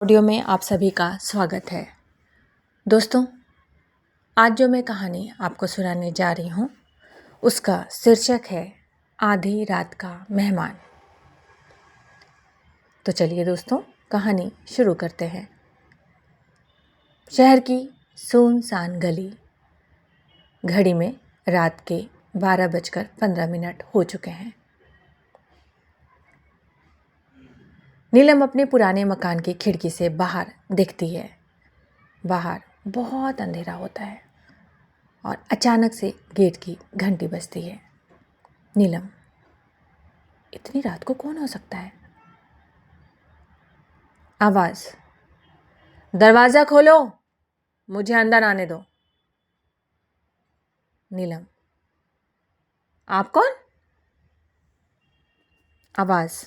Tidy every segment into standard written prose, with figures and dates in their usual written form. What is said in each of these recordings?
Audio में आप सभी का स्वागत है। दोस्तों, आज जो मैं कहानी आपको सुनाने जा रही हूँ उसका शीर्षक है आधी रात का मेहमान। तो चलिए दोस्तों, कहानी शुरू करते हैं। शहर की सुनसान गली, घड़ी में रात के 12:15 हो चुके हैं। नीलम अपने पुराने मकान की खिड़की से बाहर देखती है। बाहर बहुत अंधेरा होता है और अचानक से गेट की घंटी बजती है। नीलम, इतनी रात को कौन हो सकता है? आवाज, दरवाजा खोलो, मुझे अंदर आने दो। नीलम, आप कौन? आवाज,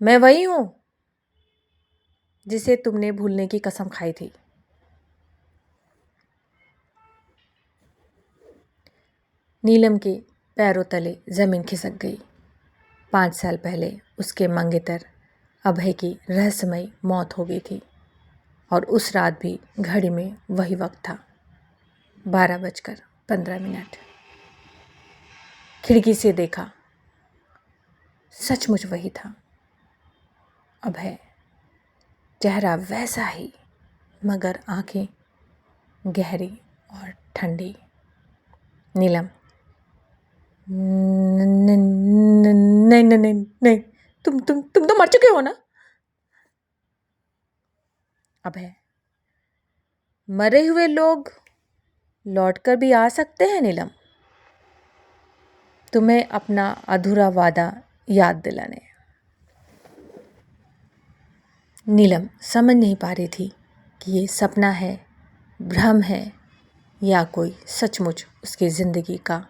मैं वही हूं जिसे तुमने भूलने की कसम खाई थी। नीलम के पैरों तले जमीन खिसक गई। 5 साल पहले उसके मंगेतर अभय की रहस्यमयी मौत हो गई थी और उस रात भी घड़ी में वही वक्त था, 12:15। खिड़की से देखा, सचमुच वही था। अभय, चेहरा वैसा ही, मगर आंखें गहरी और ठंडी। नीलम, नहीं नहीं नहीं नहीं, तुम तो मर चुके हो ना? अभय, मरे हुए लोग लौटकर भी आ सकते हैं नीलम, तुम्हें अपना अधूरा वादा याद दिलाने। नीलम समझ नहीं पा रही थी कि ये सपना है, भ्रम है या कोई सचमुच उसकी जिंदगी का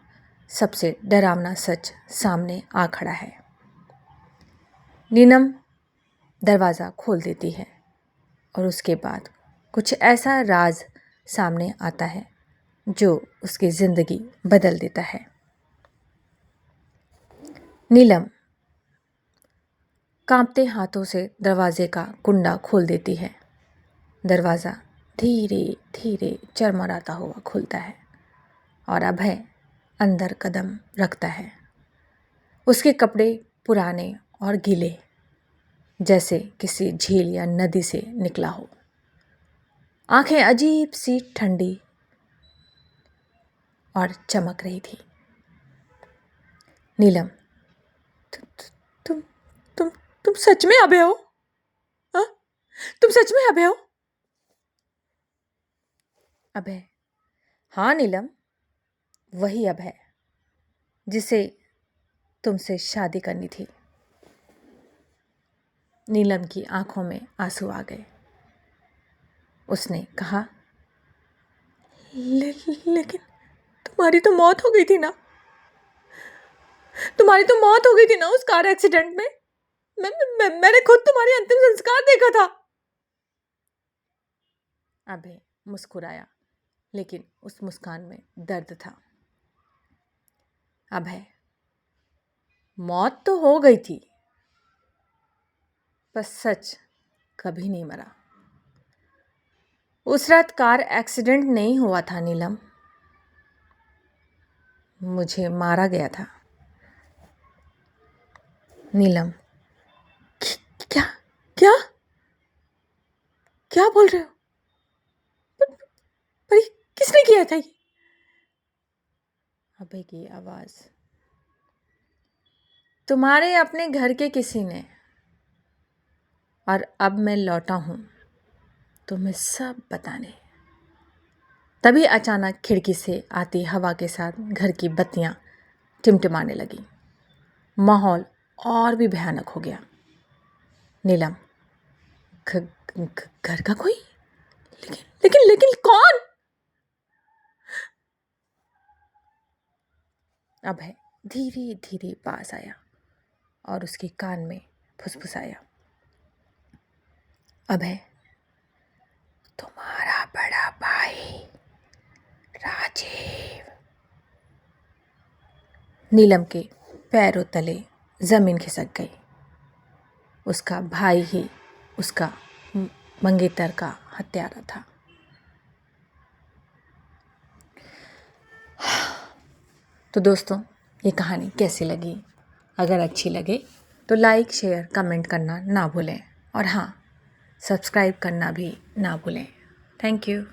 सबसे डरावना सच सामने आ खड़ा है। नीलम दरवाज़ा खोल देती है और उसके बाद कुछ ऐसा राज सामने आता है जो उसकी ज़िंदगी बदल देता है। नीलम कांपते हाथों से दरवाजे का कुंडा खोल देती है। दरवाज़ा धीरे धीरे चरमराता हुआ खुलता है और अभय अंदर कदम रखता है। उसके कपड़े पुराने और गीले, जैसे किसी झील या नदी से निकला हो। आंखें अजीब सी ठंडी और चमक रही थी। नीलम, तु, तु, तुम तुम तुम सच में अभय हो? हाँ? तुम सच में अभय हो? अभय, हाँ नीलम, वही अभय जिसे तुमसे शादी करनी थी। नीलम की आंखों में आंसू आ गए। उसने कहा, लेकिन तुम्हारी तो मौत हो गई थी ना? तुम्हारी तो मौत हो गई थी ना उस कार एक्सीडेंट में? मैंने खुद तुम्हारी अंतिम संस्कार देखा था। अभय मुस्कुराया, लेकिन उस मुस्कान में दर्द था। अभय, मौत तो हो गई थी, पर सच कभी नहीं मरा। उस रात कार एक्सीडेंट नहीं हुआ था नीलम, मुझे मारा गया था। नीलम, क्या क्या क्या बोल रहे हो? पर ये किसने किया था ये? अभय की आवाज, तुम्हारे अपने घर के किसी ने। और अब मैं लौटा हूं तुम्हें सब बताने। तभी अचानक खिड़की से आती हवा के साथ घर की बत्तियां टिमटिमाने लगी। माहौल और भी भयानक हो गया। नीलम, घर का कोई? लेकिन कौन? अभय धीरे धीरे पास आया और उसके कान में फुसफुसाया, अभय, तुम्हारा बड़ा भाई राजीव। नीलम के पैरों तले जमीन खिसक गई। उसका भाई ही उसका मंगेतर का हत्यारा था। तो दोस्तों, ये कहानी कैसी लगी? अगर अच्छी लगे तो लाइक, शेयर, कमेंट करना ना भूलें और हाँ, सब्सक्राइब करना भी ना भूलें। Thank you.